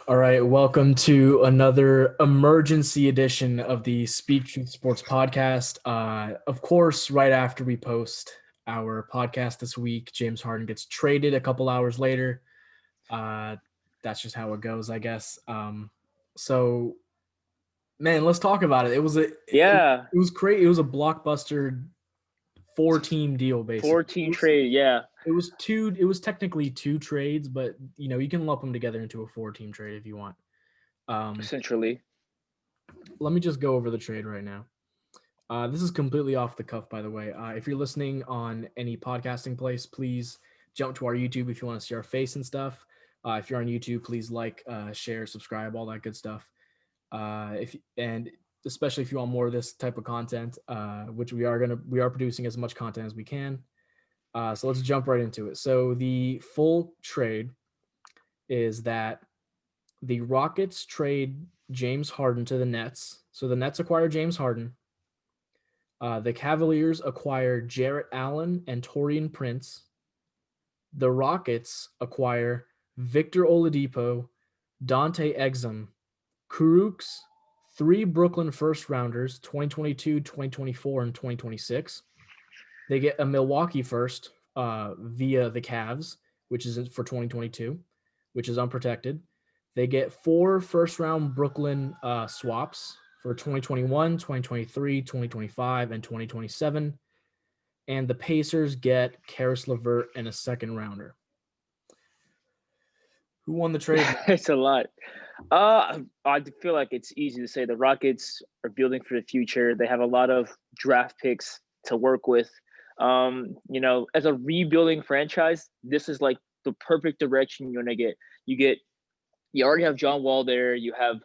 All right, welcome to another emergency edition of the Speak Truth Sports podcast. Of course, right after we post our podcast this week, James Harden gets traded a couple hours later. Uh, that's just how it goes, I guess. So, man, let's talk about it. Yeah, It was great. It was a blockbuster four-team deal, basically. 14 trade. Yeah, It was technically two trades, but you can lump them together into a four-team trade if you want. Um, essentially. Let me just go over the trade right now. This is completely off the cuff, by the way. If you're listening on any podcasting place, please jump to our YouTube if you want to see our face and stuff. If you're on YouTube, please like, share, subscribe, all that good stuff. If and especially if you want more of this type of content, which we are producing as much content as we can. So let's jump right into it. So the full trade is that the Rockets trade James Harden to the Nets. So the Nets acquire James Harden. The Cavaliers acquire Jarrett Allen and Taurean Prince. The Rockets acquire Victor Oladipo, Dante Exum, Kuruks, three Brooklyn first rounders, 2022, 2024, and 2026. They get a Milwaukee first via the Cavs, which is for 2022, which is unprotected. They get four first round Brooklyn swaps for 2021, 2023, 2025, and 2027. And the Pacers get Karis LeVert and a second rounder. Who won the trade? It's a lot. I feel like it's easy to say the Rockets are building for the future. They have a lot of draft picks to work with. As a rebuilding franchise, this is like the perfect direction you're gonna get. You already have John Wall there. You have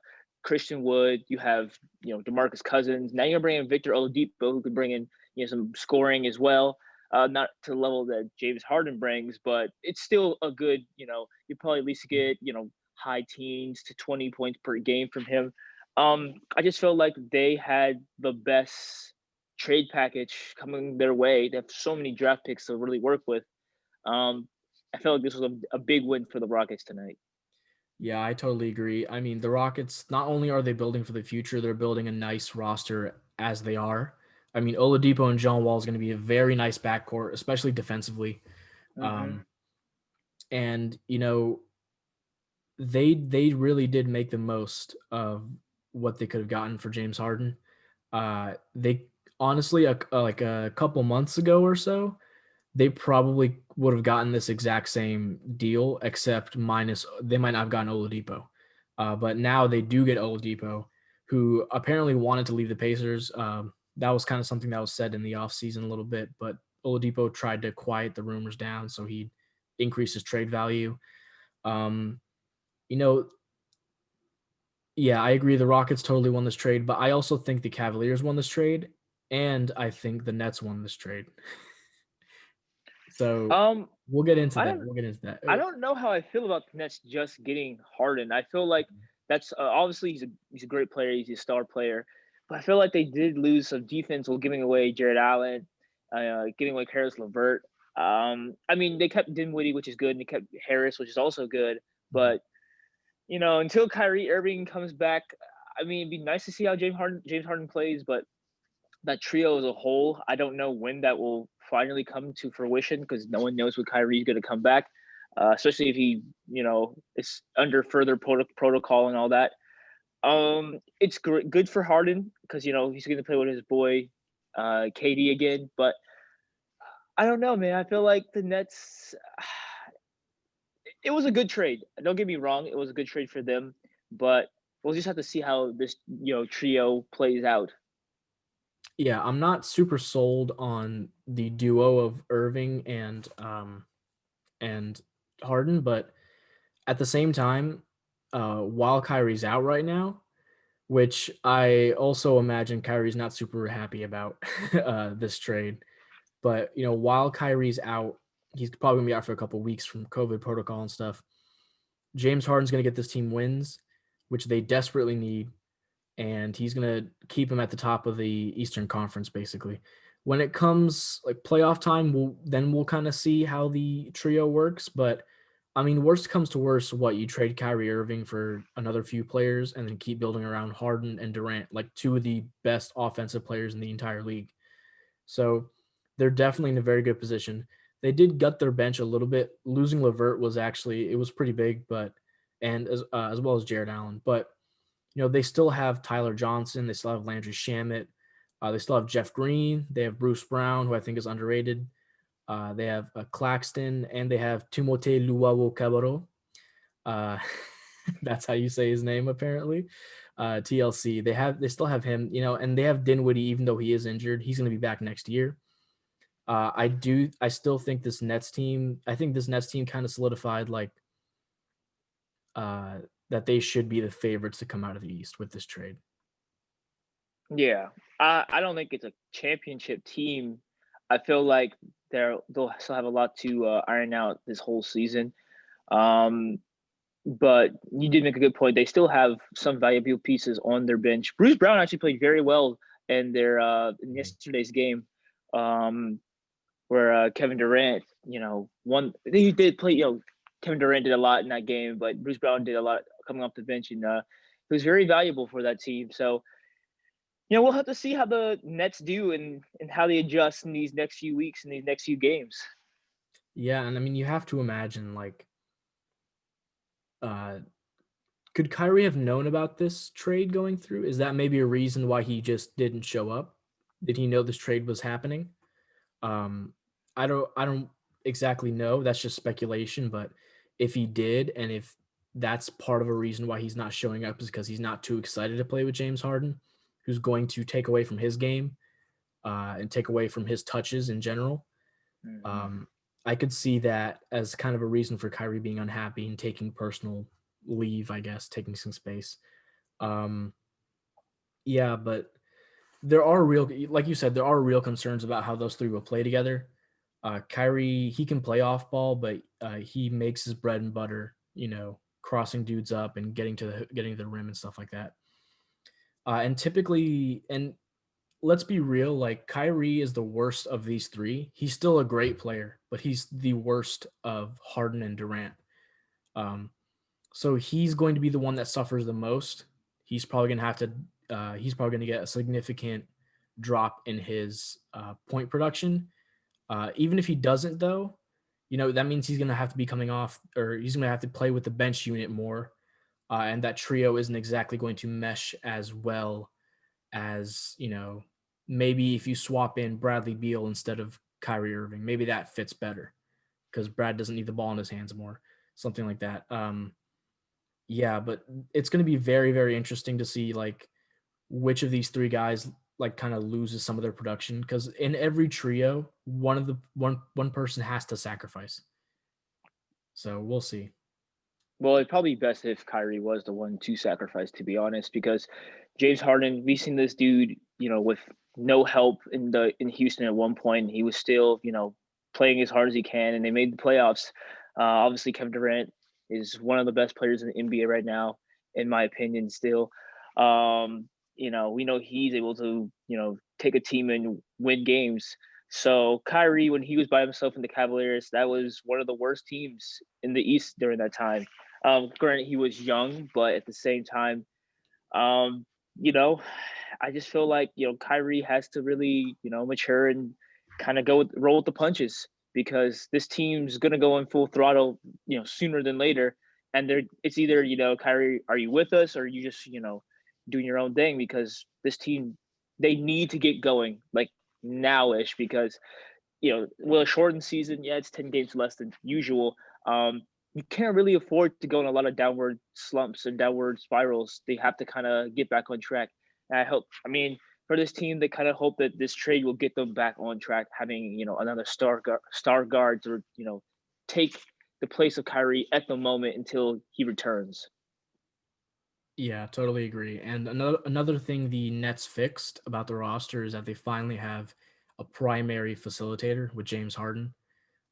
Christian Wood. You have DeMarcus Cousins. Now you're bringing Victor Oladipo, who could bring in some scoring as well. Not to the level that James Harden brings, but it's still a good. You probably at least get high teens to 20 points per game from him. I just felt like they had the best trade package coming their way. They have so many draft picks to really work with. I felt like this was a big win for the Rockets tonight. Yeah, I totally agree. I mean, the Rockets, not only are they building for the future, they're building a nice roster as they are. I mean, Oladipo and John Wall is going to be a very nice backcourt, especially defensively. Mm-hmm. Um, and they really did make the most of what they could have gotten for James Harden. They honestly, like a couple months ago or so, they probably would have gotten this exact same deal, except minus they might not have gotten Oladipo. But now they do get Oladipo, who apparently wanted to leave the Pacers. That was kind of something that was said in the offseason a little bit, but Oladipo tried to quiet the rumors down so he'd increase his trade value. Um, you know, yeah, I agree. The Rockets totally won this trade, but I also think the Cavaliers won this trade, and I think the Nets won this trade. So Um, we'll get into I that. don't We'll get into that. I don't know how I feel about the Nets just getting Harden. I feel like that's obviously he's a great player. He's a star player, but I feel like they did lose some defense while giving away Jared Allen, giving away Harris LeVert. I mean they kept Dinwiddie, which is good, and they kept Harris, which is also good. But until Kyrie Irving comes back, I mean it'd be nice to see how James Harden plays, but that trio as a whole, I don't know when that will finally come to fruition because no one knows when Kyrie's going to come back, especially if he, is under further protocol and all that. It's good for Harden because he's going to play with his boy KD again, but I don't know, man. I feel like the Nets. It was a good trade. Don't get me wrong; it was a good trade for them, but we'll just have to see how this trio plays out. Yeah, I'm not super sold on the duo of Irving and Harden, but at the same time, while Kyrie's out right now, which I also imagine Kyrie's not super happy about this trade. But while Kyrie's out, he's probably gonna be out for a couple weeks from COVID protocol and stuff. James Harden's gonna get this team wins, which they desperately need, and he's gonna keep him at the top of the Eastern Conference basically. When it comes like playoff time, we'll kind of see how the trio works, but I mean, worst comes to worst, what you trade Kyrie Irving for another few players and then keep building around Harden and Durant, like two of the best offensive players in the entire league. So they're definitely in a very good position. They did gut their bench a little bit. Losing Levert was actually it was pretty big, but and as well as Jared Allen. But they still have Tyler Johnson. They still have Landry Shamet. They still have Jeff Green. They have Bruce Brown, who I think is underrated. They have Claxton, and they have Timothée Luwawu-Cabarrot. Uh, that's how you say his name, apparently. TLC. They still have him, and they have Dinwiddie, even though he is injured. He's going to be back next year. I still think this Nets team. I think this Nets team kind of solidified uh, that they should be the favorites to come out of the East with this trade. Yeah, I don't think it's a championship team. I feel like they'll still have a lot to iron out this whole season. Um, but you did make a good point. They still have some valuable pieces on their bench. Bruce Brown actually played very well in their in yesterday's game, um, where Kevin Durant, won. He did play. Kevin Durant did a lot in that game, but Bruce Brown did a lot coming off the bench, and he was very valuable for that team. So we'll have to see how the Nets do and how they adjust in these next few weeks and these next few games. Yeah, and I mean, you have to imagine uh, could Kyrie have known about this trade going through? Is that maybe a reason why he just didn't show up? Did he know this trade was happening? Um, I don't exactly know. That's just speculation. But if he did, and if that's part of a reason why he's not showing up is because he's not too excited to play with James Harden, who's going to take away from his game and take away from his touches in general. Mm-hmm. Um, I could see that as kind of a reason for Kyrie being unhappy and taking personal leave, I guess, taking some space. Um, yeah, but there are real, like you said, there are real concerns about how those three will play together. Kyrie, he can play off ball, but he makes his bread and butter, crossing dudes up and getting to the rim and stuff like that. And typically, and let's be real, like Kyrie is the worst of these three. He's still a great player, but he's the worst of Harden and Durant. Um, so he's going to be the one that suffers the most. He's probably going to have to. He's probably going to get a significant drop in his point production. Even if he doesn't, though, that means he's going to have to be coming off, or he's going to have to play with the bench unit more, and that trio isn't exactly going to mesh as well as maybe if you swap in Bradley Beal instead of Kyrie Irving, maybe that fits better because Brad doesn't need the ball in his hands more, something like that. Yeah, but it's going to be very, very interesting to see which of these three guys kind of loses some of their production because in every trio, one person has to sacrifice. So we'll see. Well, it'd probably be best if Kyrie was the one to sacrifice, to be honest, because James Harden, we seen this dude, with no help in Houston at one point. He was still, playing as hard as he can, and they made the playoffs. Obviously, Kevin Durant is one of the best players in the NBA right now, in my opinion. Still, we know he's able to, take a team and win games. So Kyrie, when he was by himself in the Cavaliers, that was one of the worst teams in the East during that time. Granted, he was young, but at the same time, um, you know, I just feel like Kyrie has to really mature and kind of roll with the punches because this team's gonna go in full throttle sooner than later, and it's either Kyrie, are you with us or are you just doing your own thing because this team they need to get going like nowish because with a shortened season, yeah, it's 10 games less than usual. You can't really afford to go in a lot of downward slumps and downward spirals. They have to kind of get back on track. And I mean, for this team, they kind of hope that this trade will get them back on track, having, another star guard to, take the place of Kyrie at the moment until he returns. Yeah, totally agree. And another thing the Nets fixed about the roster is that they finally have a primary facilitator with James Harden.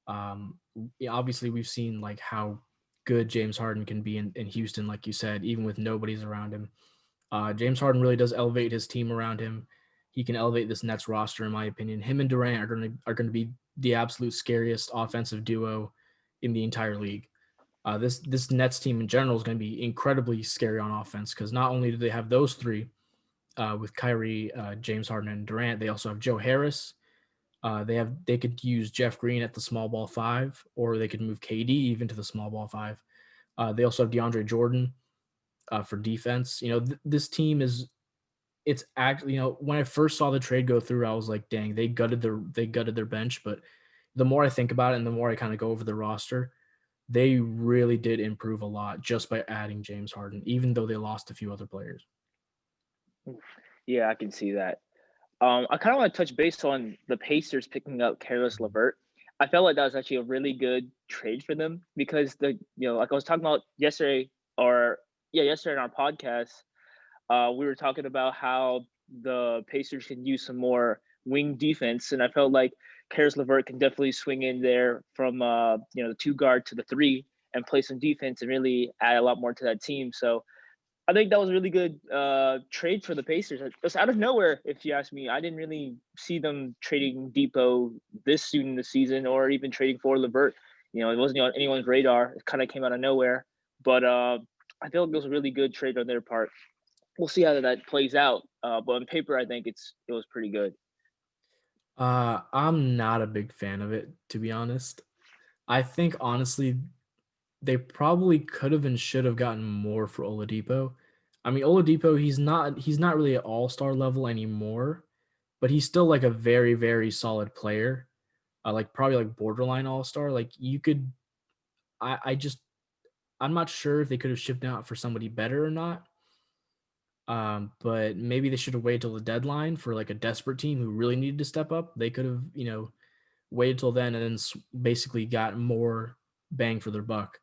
Yeah, obviously we've seen how good James Harden can be in Houston, like you said, even with nobody's around him. James Harden really does elevate his team around him. He can elevate this Nets roster, in my opinion. Him and Durant are going to be the absolute scariest offensive duo in the entire league. This Nets team in general is going to be incredibly scary on offense because not only do they have those three with Kyrie, James Harden, and Durant, they also have Joe Harris. They could use Jeff Green at the small ball five, or they could move KD even to the small ball five. They also have DeAndre Jordan for defense. This team is it's actually when I first saw the trade go through, I was like, dang, they gutted their bench. But the more I think about it, and the more I kind of go over the roster, they really did improve a lot just by adding James Harden, even though they lost a few other players. Yeah, I can see that. I kind of want to touch base on the Pacers picking up Karis LeVert. I felt like that was actually a really good trade for them because like I was talking about yesterday, or yeah, yesterday in our podcast, we were talking about how the Pacers can use some more wing defense, and I felt like Karis LeVert can definitely swing in there from the two guard to the three and play some defense and really add a lot more to that team. So I think that was a really good trade for the Pacers. It was out of nowhere, if you ask me. I didn't really see them trading Depot this soon in the season, or even trading for LeVert. It wasn't on anyone's radar. It kind of came out of nowhere. But I feel like it was a really good trade on their part. We'll see how that plays out. But on paper, I think it was pretty good. I'm not a big fan of it, to be honest. I think honestly, they probably could have and should have gotten more for Oladipo. I mean, Oladipo, he's not really at all-star level anymore, but he's still like a very, very solid player. Like probably like borderline all-star. Like you could I just I'm not sure if they could have shipped out for somebody better or not. But maybe they should have waited till the deadline for like a desperate team who really needed to step up. They could have, waited till then and then basically got more bang for their buck.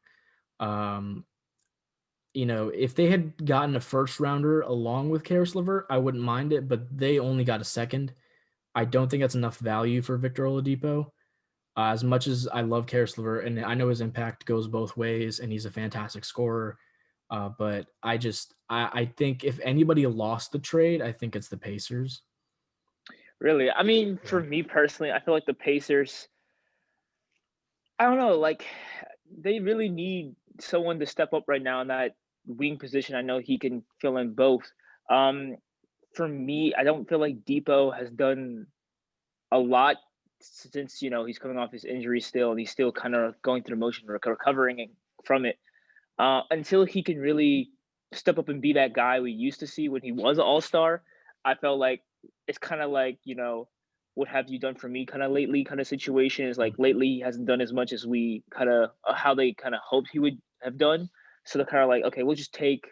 Um, if they had gotten a first rounder along with Karis LeVert, I wouldn't mind it, but they only got a second. I don't think that's enough value for Victor Oladipo. As much as I love Karis LeVert, and I know his impact goes both ways, and he's a fantastic scorer, but I think if anybody lost the trade, I think it's the Pacers. Really, I mean, Yeah. for me personally, I feel like the Pacers. I don't know, like they really need someone to step up right now in that wing position. I know he can fill in both. Um, for me, I don't feel like Depot has done a lot since he's coming off his injury still, and he's still kind of going through the motion, recovering from it. Until he can really step up and be that guy we used to see when he was an all star, I felt like it's kind of like what have you done for me kind of lately kind of situation is like lately he hasn't done as much as we kind of how they kind of hoped he would have done. So they're kind of like, okay, we'll just take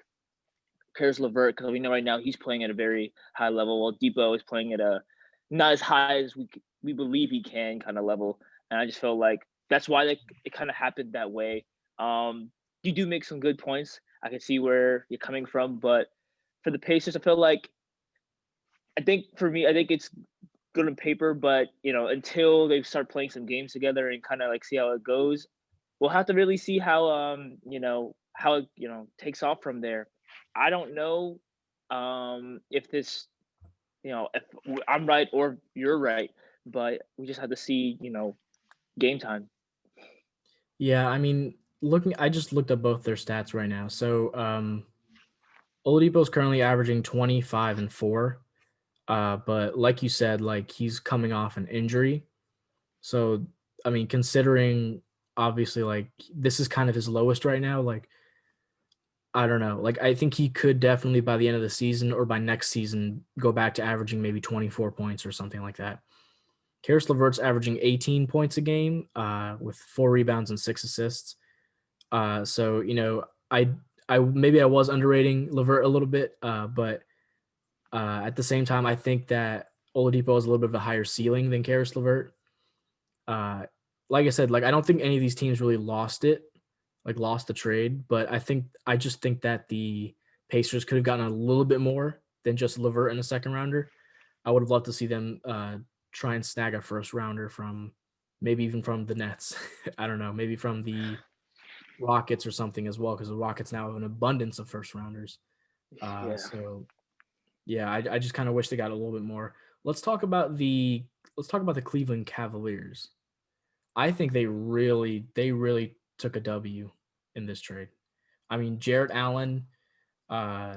Karis LeVert because we know right now he's playing at a very high level, while Depot is playing at a not as high as we believe he can kind of level. And I just felt like that's why it kind of happened that way. You do make some good points. I can see where you're coming from, but for the Pacers, I feel like I think for me, I think it's good on paper, but until they start playing some games together and kind of like see how it goes, we'll have to really see how how it takes off from there. I don't know if this if I'm right or you're right, but we just have to see game time. Yeah, I mean, I just looked up both their stats right now. So, Oladipo's currently averaging 25 and 4. But like you said, like he's coming off an injury. So, I mean, considering obviously like this is kind of his lowest right now, like I don't know. Like I think he could definitely by the end of the season or by next season go back to averaging maybe 24 points or something like that. Karis LeVert's averaging 18 points a game, with 4 rebounds and 6 assists. So I maybe I was underrating LeVert a little bit, but at the same time, I think that Oladipo has a little bit of a higher ceiling than Karis LeVert. Uh, like I said, like I don't think any of these teams really lost the trade, but I just think that the Pacers could have gotten a little bit more than just LeVert in a second rounder. I would have loved to see them try and snag a first rounder from maybe even from the Nets. I don't know, maybe from the Rockets or something as well, because the Rockets now have an abundance of first rounders. Yeah. So yeah, I just kind of wish they got a little bit more. Let's talk about the Cleveland Cavaliers. I think they really took a W in this trade. I mean, Jarrett Allen uh,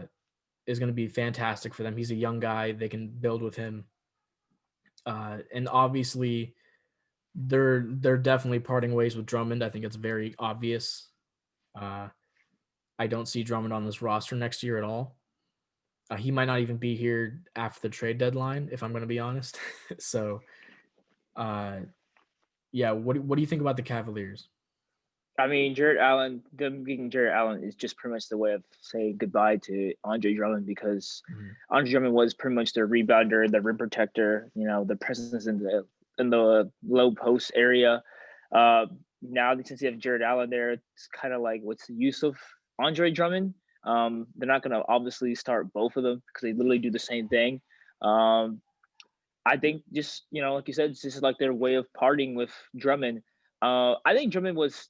is going to be fantastic for them. He's a young guy; they can build with him, and obviously, they're definitely parting ways with Drummond. I think it's very obvious. Uh, I don't see Drummond on this roster next year at all. He might not even be here after the trade deadline, if I'm going to be honest. So, uh, yeah, what do you think about the Cavaliers? I mean, Jarrett Allen, them getting Jarrett Allen is just pretty much the way of saying goodbye to Andre Drummond, because Mhm. Andre Drummond was pretty much their rebounder, the rim protector, the presence in the low post area. Uh, Now since you have Jarrett Allen there, it's kind of like what's the use of Andre Drummond? They're not going to obviously start both of them because they literally do the same thing. Um, I think just like you said, this is like their way of parting with Drummond. I think Drummond was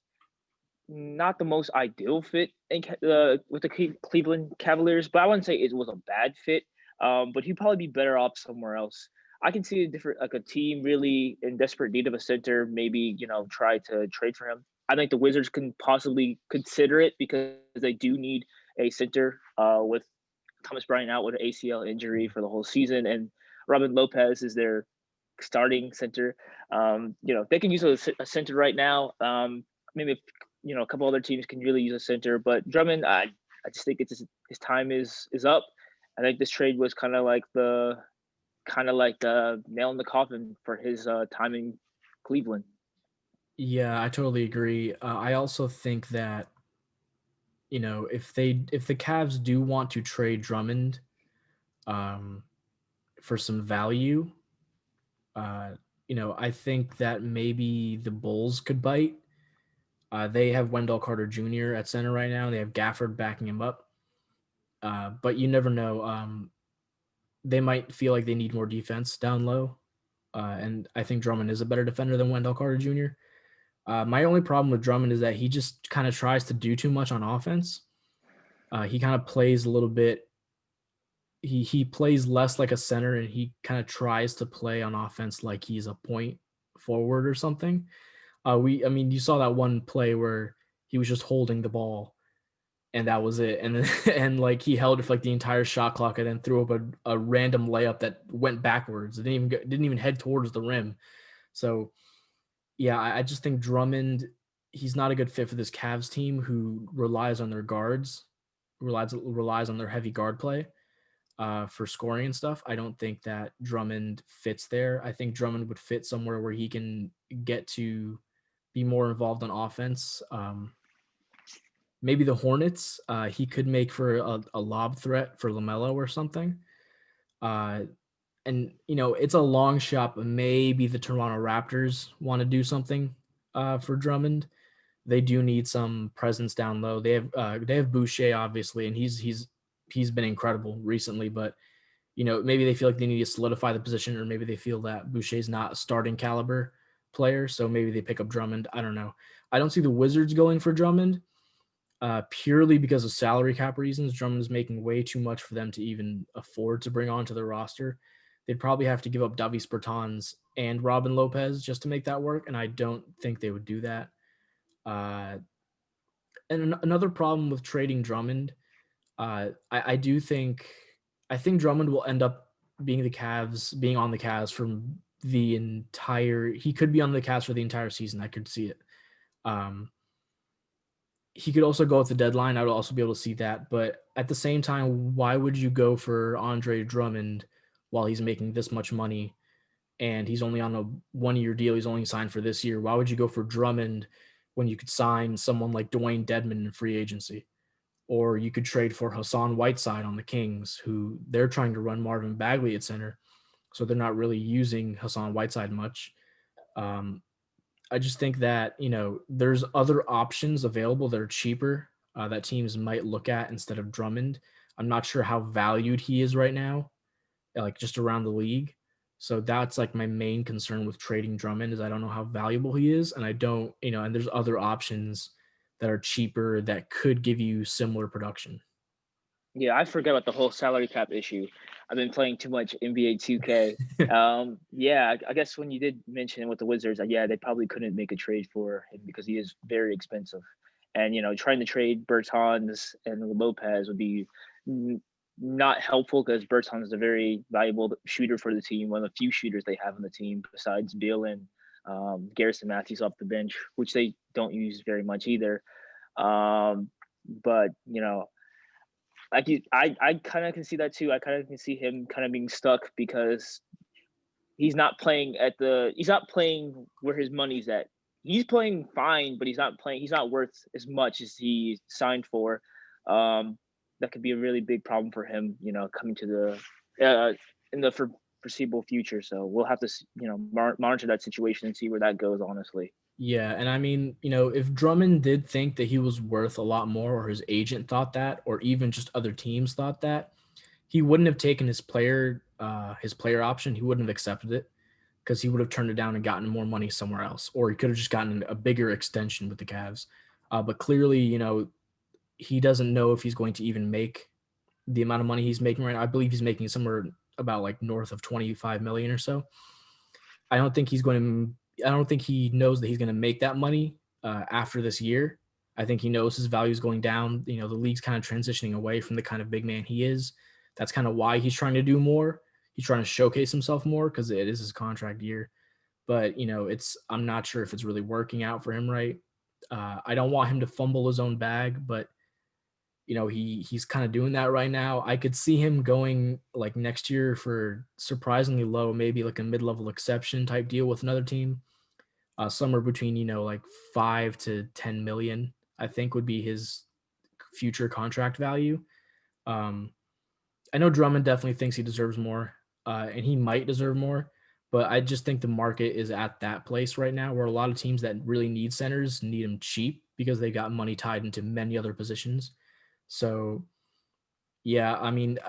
not the most ideal fit with the Cleveland Cavaliers, but I wouldn't say it was a bad fit. But he'd probably be better off somewhere else. I can see a different, like a team really in desperate need of a center, maybe try to trade for him. I think the Wizards can possibly consider it because they do need a center with Thomas Bryant out with an ACL injury for the whole season, and Robin Lopez is their starting center. They can use a center right now. Maybe if, a couple other teams can really use a center, but Drummond, I just think his time is up. I think this trade was kind of like the nail in the coffin for his time in Cleveland. Yeah, I totally agree. I also think that if the Cavs do want to trade Drummond um, for some value, uh, I think that maybe the Bulls could bite. They have Wendell Carter Jr. at center right now. They have Gafford backing him up. But you never know. They might feel like they need more defense down low. And I think Drummond is a better defender than Wendell Carter Jr. My only problem with Drummond is that he just kind of tries to do too much on offense. He kind of plays a little bit. He plays less like a center, and he kind of tries to play on offense like he's a point forward or something. I mean, you saw that one play where he was just holding the ball, and that was it. And then, and like he held it for like the entire shot clock, and then threw up a random layup that went backwards. It didn't even head towards the rim. So yeah, I just think Drummond, he's not a good fit for this Cavs team who relies on their guards, relies on their heavy guard play for scoring and stuff. I don't think that Drummond fits there. I think Drummond would fit somewhere where he can get to be more involved on offense. Maybe the Hornets. He could make for a lob threat for LaMelo or something. Uh, and it's a long shot, but maybe the Toronto Raptors want to do something for Drummond. They do need some presence down low. They have Boucher obviously, and he's been incredible recently, but maybe they feel like they need to solidify the position, or maybe they feel that Boucher's not a starting caliber player, so maybe they pick up Drummond. I don't know. I don't see the Wizards going for Drummond purely because of salary cap reasons. Drummond is making way too much for them to even afford to bring onto their roster. They'd probably have to give up Davis Bertans and Robin Lopez just to make that work, and I don't think they would do that. Uh, and another problem with trading Drummond, I do think I think Drummond will end up being on the Cavs for the entire. He could be on the Cavs for the entire season. I could see it. Um, he could also go at the deadline. I would also be able to see that. But at the same time, why would you go for Andre Drummond while he's making this much money and he's only on a 1-year deal? He's only signed for this year. Why would you go for Drummond when you could sign someone like Dwayne Dedmon in free agency? Or you could trade for Hassan Whiteside on the Kings, who they're trying to run Marvin Bagley at center. So they're not really using Hassan Whiteside much. Um, I just think that, there's other options available that are cheaper that teams might look at instead of Drummond. I'm not sure how valued he is right now, like just around the league. So that's like my main concern with trading Drummond is I don't know how valuable he is. And I don't, and there's other options that are cheaper that could give you similar production. Yeah, I forgot about the whole salary cap issue. I've been playing too much NBA 2K. Yeah, I guess when you did mention with the Wizards, yeah, they probably couldn't make a trade for him because he is very expensive. And trying to trade Bertans and Lopez would be not helpful because Bertans is a very valuable shooter for the team, one of the few shooters they have on the team besides Bill and Garrison Matthews off the bench, which they don't use very much either. But like I kind of can see that too. I kind of can see him kind of being stuck because he's not playing where his money's at. He's playing fine, but he's not worth as much as he signed for. That could be a really big problem for him, coming to in the foreseeable future. So we'll have to monitor that situation and see where that goes, honestly. Yeah, and I mean, if Drummond did think that he was worth a lot more, or his agent thought that, or even just other teams thought that, he wouldn't have taken his player option. He wouldn't have accepted it because he would have turned it down and gotten more money somewhere else, or he could have just gotten a bigger extension with the Cavs. But clearly, he doesn't know if he's going to even make the amount of money he's making right now. I believe he's making somewhere about like north of 25 million or so. I don't think he's going to. I don't think he knows that he's going to make that money after this year. I think he knows his value is going down. The league's kind of transitioning away from the kind of big man he is. That's kind of why he's trying to do more. He's trying to showcase himself more because it is his contract year. But I'm not sure if it's really working out for him right. I don't want him to fumble his own bag, but he's kind of doing that right now. I could see him going like next year for surprisingly low, maybe like a mid-level exception type deal with another team, somewhere between like 5 to 10 million. I think would be his future contract value. I know Drummond definitely thinks he deserves more, and he might deserve more. But I just think the market is at that place right now where a lot of teams that really need centers need them cheap because they got money tied into many other positions. So, yeah, I mean,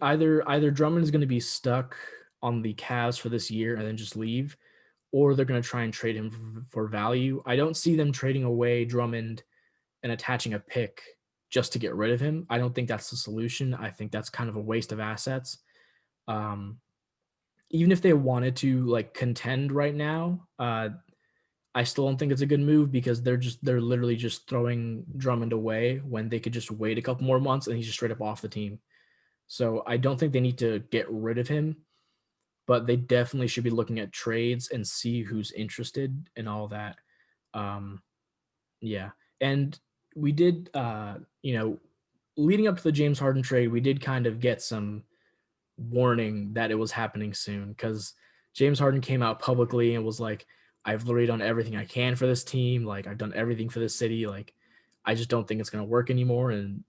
either Drummond is going to be stuck on the Cavs for this year and then just leave, or they're going to try and trade him for value. I don't see them trading away Drummond and attaching a pick just to get rid of him. I don't think that's the solution. I think that's kind of a waste of assets. Even if they wanted to like contend right now, I still don't think it's a good move because they're literally just throwing Drummond away when they could just wait a couple more months and he's just straight up off the team. So I don't think they need to get rid of him, but they definitely should be looking at trades and see who's interested and all that. Yeah. And we did leading up to the James Harden trade, we did kind of get some warning that it was happening soon because James Harden came out publicly and was like, I've literally done everything I can for this team. Like, I've done everything for this city. Like, I just don't think it's going to work anymore. And,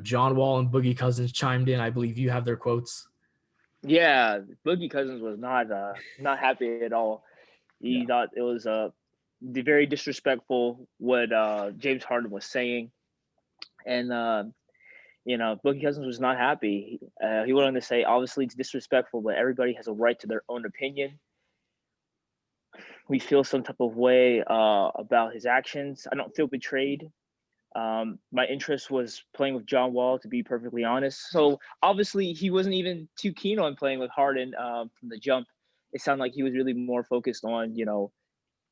John Wall and Boogie Cousins chimed in. I believe you have their quotes. Yeah, Boogie Cousins was not happy at all. He thought it was very disrespectful what James Harden was saying, and Boogie Cousins was not happy. He went on to say, obviously it's disrespectful, but everybody has a right to their own opinion. We feel some type of way about his actions. I don't feel betrayed. My interest was playing with John Wall, to be perfectly honest. So obviously he wasn't even too keen on playing with Harden from the jump. It sounded like he was really more focused on,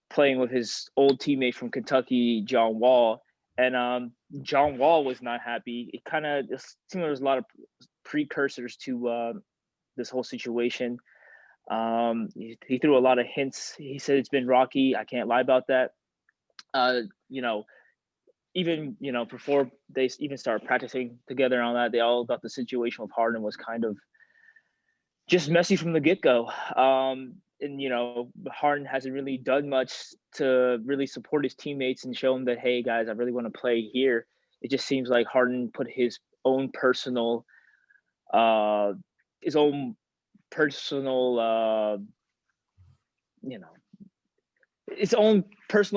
playing with his old teammate from Kentucky, John Wall. And John Wall was not happy. It kind of seemed there was a lot of precursors to this whole situation. He threw a lot of hints. He said it's been rocky. I can't lie about that. Even before they even started practicing together on that, they all thought the situation with Harden was kind of just messy from the get-go. And Harden hasn't really done much to really support his teammates and show them that, hey guys, I really want to play here. It just seems like Harden put his own personal uh its own personal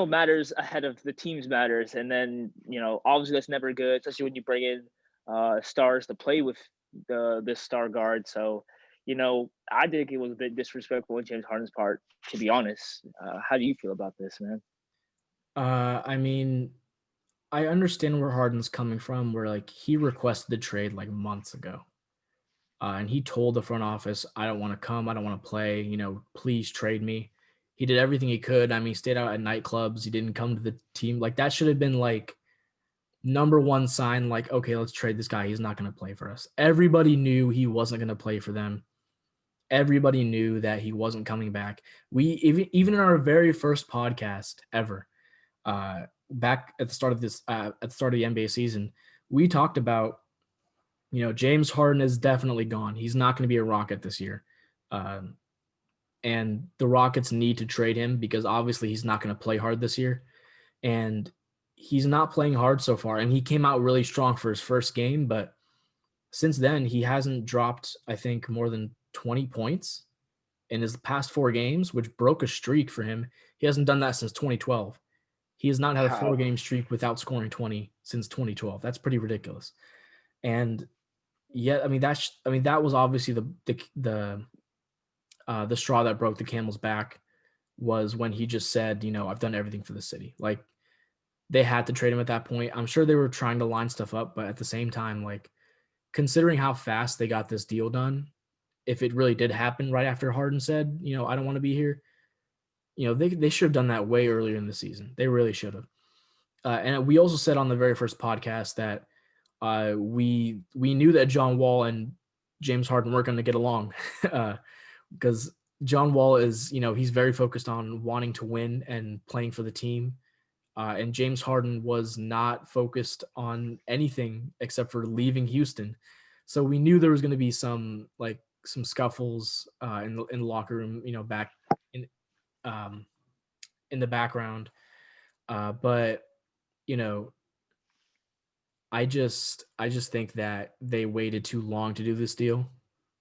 matters ahead of the team's matters. And then, obviously that's never good, especially when you bring in stars to play with this star guard. So, I think it was a bit disrespectful on James Harden's part, to be honest. How do you feel about this, man? I mean, I understand where Harden's coming from, where like he requested the trade like months ago. And he told the front office, I don't want to come. I don't want to play. Please trade me. He did everything he could. I mean, he stayed out at nightclubs. He didn't come to the team. Like, that should have been like number one sign, like, okay, let's trade this guy. He's not going to play for us. Everybody knew he wasn't going to play for them. Everybody knew that he wasn't coming back. We even in our very first podcast ever, back at the start of the NBA season, we talked about, James Harden is definitely gone. He's not going to be a Rocket this year. Um, and the Rockets need to trade him because obviously he's not going to play hard this year. And he's not playing hard so far. And he came out really strong for his first game, but since then he hasn't dropped, I think, more than 20 points in his past 4 games, which broke a streak for him. He hasn't done that since 2012. He has not had a Wow. 4-game streak without scoring 20 since 2012. That's pretty ridiculous. And yeah, that was obviously the straw that broke the camel's back, was when he just said, I've done everything for the city. Like, they had to trade him at that point. I'm sure they were trying to line stuff up, but at the same time, like, considering how fast they got this deal done, if it really did happen right after Harden said, I don't want to be here, they should have done that way earlier in the season. They really should have. And we also said on the very first podcast that we knew that John Wall and James Harden weren't going to get along, because John Wall is, he's very focused on wanting to win and playing for the team. And James Harden was not focused on anything except for leaving Houston. So we knew there was going to be some scuffles in the locker room, back in in the background. But I just think that they waited too long to do this deal.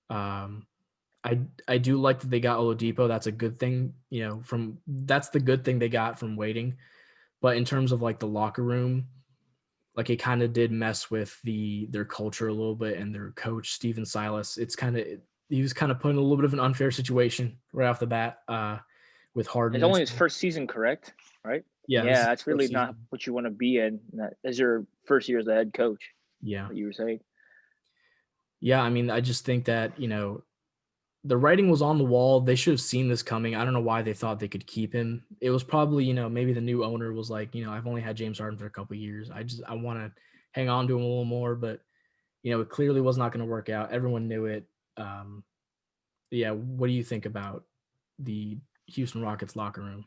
Um, I do like that they got Oladipo. That's a good thing, that's the good thing they got from waiting. But in terms of like the locker room, like, it kind of did mess with their culture a little bit, and their coach Steven Silas. He was kind of put in a little bit of an unfair situation right off the bat, with Harden It's and only his stuff. first season, correct? Right? Yeah, this Yeah, is that's the really first not season. what you want to be in as your first year as a head coach. Yeah, What you were saying. yeah. I mean, I just think that the writing was on the wall. They should have seen this coming. I don't know why they thought they could keep him. It was probably, maybe the new owner was like, I've only had James Harden for a couple of years. I want to hang on to him a little more, but it clearly was not going to work out. Everyone knew it. Um, yeah. What do you think about the Houston Rockets locker room?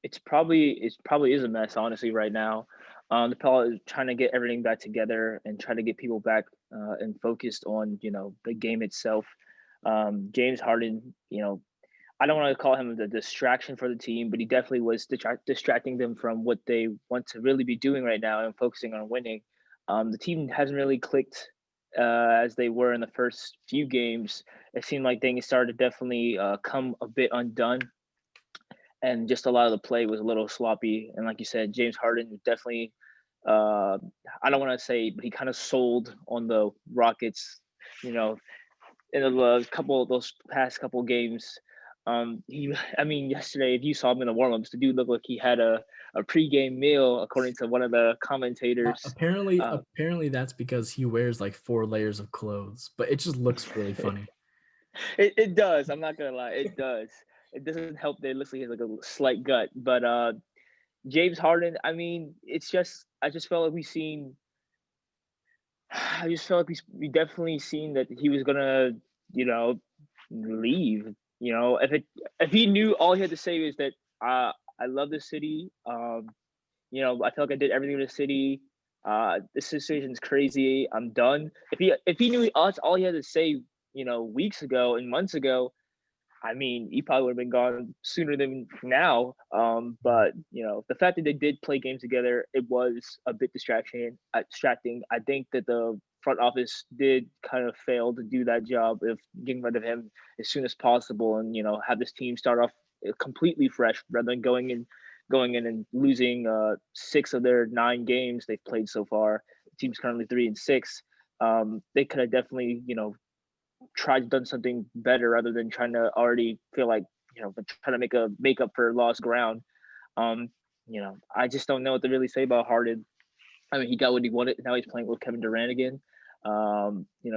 It's probably is a mess, honestly, right now. The probably trying to get everything back together and try to get people back and focused on the game itself. James Harden, I don't want to call him the distraction for the team, but he definitely was distracting them from what they want to really be doing right now and focusing on winning. The team hasn't really clicked as they were in the first few games. It seemed like things started to definitely come a bit undone, and just a lot of the play was a little sloppy. And like you said, James Harden definitely, uh, I don't want to say, but he kind of sold on the Rockets, you know, in the couple of those past couple of games. I mean, yesterday, if you saw him in the warmups, the dude looked like he had a pregame meal, according to one of the commentators. Uh, Apparently that's because he wears like 4 layers of clothes, but it just looks really funny. it does. I'm not gonna lie, it does. It doesn't help that it looks like he has like a slight gut, but James Harden. I mean, it's just I just felt like we seen. I just felt like we definitely seen that he was gonna, you know, leave. If he knew all he had to say was that I love the city. I feel like I did everything in the city. This decision's crazy. I'm done. If he knew that's all he had to say, weeks ago and months ago, I mean, he probably would have been gone sooner than now. But the fact that they did play games together, it was a bit distracting. I think that the front office did kind of fail to do that job of getting rid of him as soon as possible, and have this team start off completely fresh rather than going in and losing 6 of their 9 games they've played so far. The team's currently 3-6. They could have definitely tried done something better rather than trying to already feel like trying to make up for lost ground. Um, I just don't know what to really say about Harden. I mean, he got what he wanted. Now he's playing with Kevin Durant again.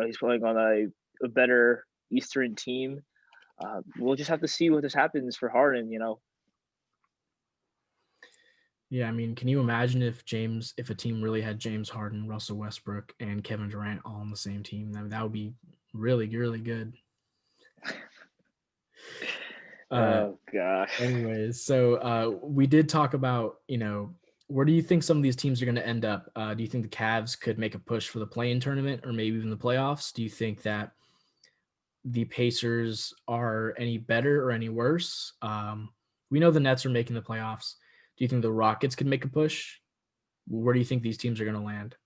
He's playing on a better Eastern team. We'll just have to see what this happens for Harden. Yeah, I mean, can you imagine if a team really had James Harden, Russell Westbrook, and Kevin Durant all on the same team? That would be really, really good. Uh, Oh gosh. Anyways, so we did talk about, where do you think some of these teams are going to end up? Do you think the Cavs could make a push for the play-in tournament or maybe even the playoffs? Do you think that the Pacers are any better or any worse? We know the Nets are making the playoffs. Do you think the Rockets could make a push? Where do you think these teams are going to land?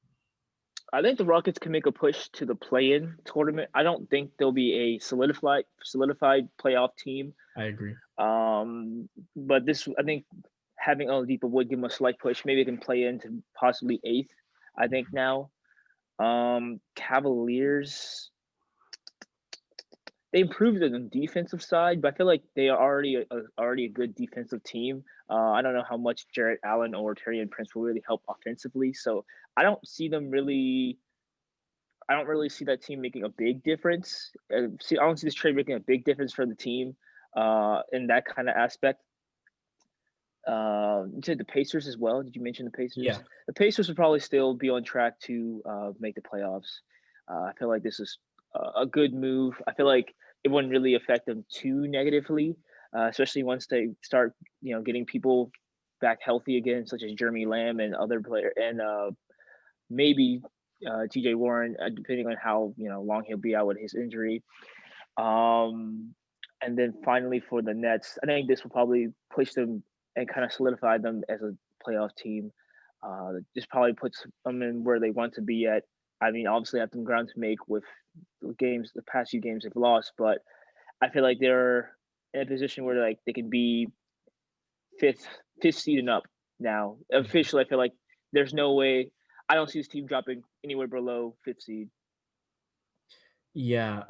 I think the Rockets can make a push to the play-in tournament. I don't think there'll be a solidified playoff team. I agree. But this, I think, having Oladipo would give them a slight push. Maybe it can play into possibly eighth. I think now. Cavaliers, they improved on the defensive side, but I feel like they are already a good defensive team. I don't know how much Jarrett Allen or Taurean Prince will really help offensively, so I don't see them really. I don't really see that team making a big difference. I don't see this trade making a big difference for the team in that kind of aspect. You said the Pacers as well. Did you mention the Yeah. Pacers? The Pacers would probably still be on track to make the playoffs. I feel like this is a good move. I feel like it wouldn't really affect them too negatively, especially once they start, getting people back healthy again, such as Jeremy Lamb and other player, and maybe T.J. Warren, depending on how long he'll be out with his injury. Um, and then finally for the Nets, I think this will probably push them and kind of solidify them as a playoff team. This probably puts them in where they want to be at. I mean, obviously, have some ground to make with the past few games they've lost, but I feel like they're in a position where like they can be fifth, fifth seed and up now. Officially, I feel like there's no way. I don't see this team dropping anywhere below fifth seed. Yeah.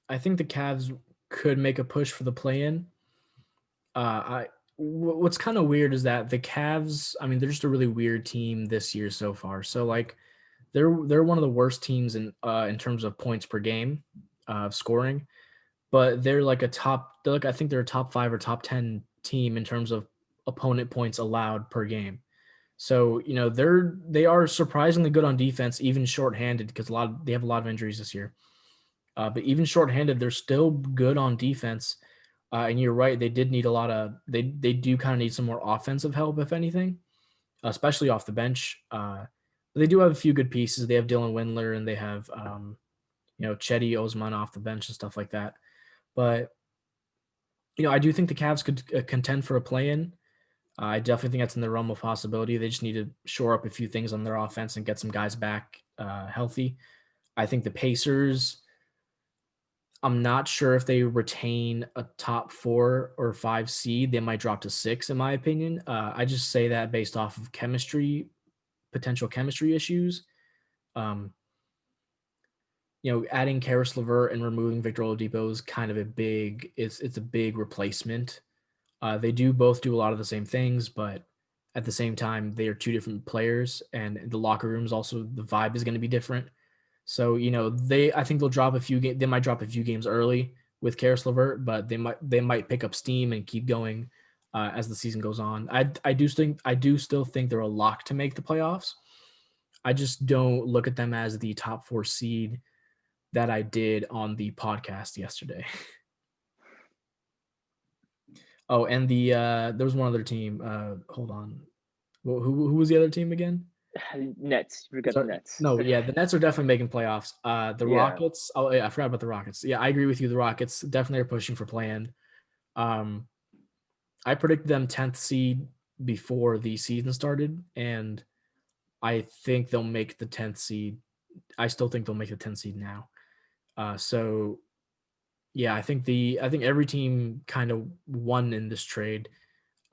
I think the Cavs could make a push for the play-in. What's kind of weird is that the Cavs, I mean, they're just a really weird team this year so far. So like they're one of the worst teams in terms of points per game scoring, but they're like I think they're a top 5 or top 10 team in terms of opponent points allowed per game. So, they are surprisingly good on defense, even shorthanded, because they have a lot of injuries this year. But even shorthanded, they're still good on defense. And you're right, they did need a lot of they do kind of need some more offensive help, if anything, especially off the bench. But they do have a few good pieces. They have Dylan Windler and they have Chetty Osman off the bench and stuff like that. But I do think the Cavs could contend for a play-in. I definitely think that's in the realm of possibility. They just need to shore up a few things on their offense and get some guys back healthy. I think the Pacers, I'm not sure if they retain a top 4 or 5 seed. They might drop to 6, in my opinion. I just say that based off of potential chemistry issues. Um, adding Karis LeVert and removing Victor Oladipo is kind of it's a big replacement. They do both do a lot of the same things, but at the same time, they are two different players, and the locker rooms also the vibe is going to be different. So I think they'll drop a few games. They might drop a few games early with Karis LeVert, but they might pick up steam and keep going as the season goes on. I do still think they're a lock to make the playoffs. I just don't look at them as the top 4 seed that I did on the podcast yesterday. Oh, and there was one other team. Hold on. Who was the other team again? Nets, you forgot the Nets. No, yeah, the Nets are definitely making playoffs. The Yeah. Rockets. Oh, yeah, I forgot about the Rockets. Yeah, I agree with you. The Rockets definitely are pushing for play-in. Um, I predicted them 10th seed before the season started, and I think they'll make the 10th seed. I still think they'll make the 10th seed now. So yeah, I think every team kind of won in this trade.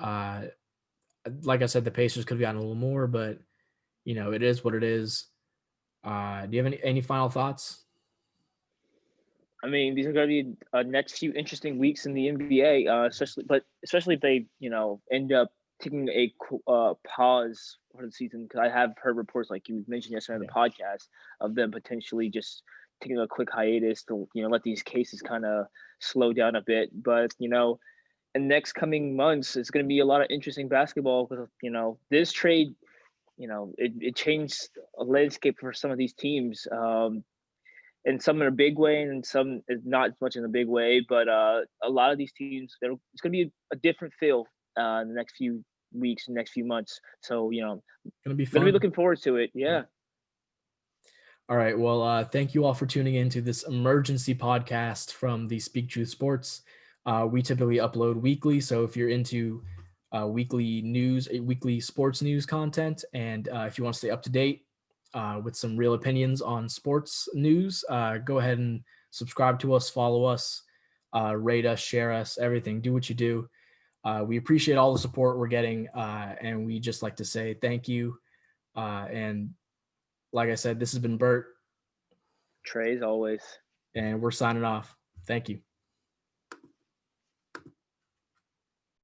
Uh, like I said, the Pacers could have gotten a little more, but it is what it is. Do you have any final thoughts? I mean, these are going to be next few interesting weeks in the NBA, especially if they, end up taking a pause for the season. Because I have heard reports, like you mentioned yesterday on the Yeah. podcast, of them potentially just taking a quick hiatus to, let these cases kind of slow down a bit. But and next coming months, it's going to be a lot of interesting basketball because this trade, it changed a landscape for some of these teams. And some in a big way, and some is not as much in a big way. But a lot of these teams, it's going to be a different feel in the next few weeks, next few months. So Gonna be going to be fun. looking forward to it. Yeah. All right. Well, thank you all for tuning in to this emergency podcast from the Speak Truth Sports. We typically upload weekly, so if you're into weekly sports news content, and if you want to stay up to date with some real opinions on sports news, go ahead and subscribe to us, follow us, rate us, share us, everything. Do what you do. We appreciate all the support we're getting, and we just like to say thank you. And like I said, this has been Bert. Trey, as always. And we're signing off. Thank you.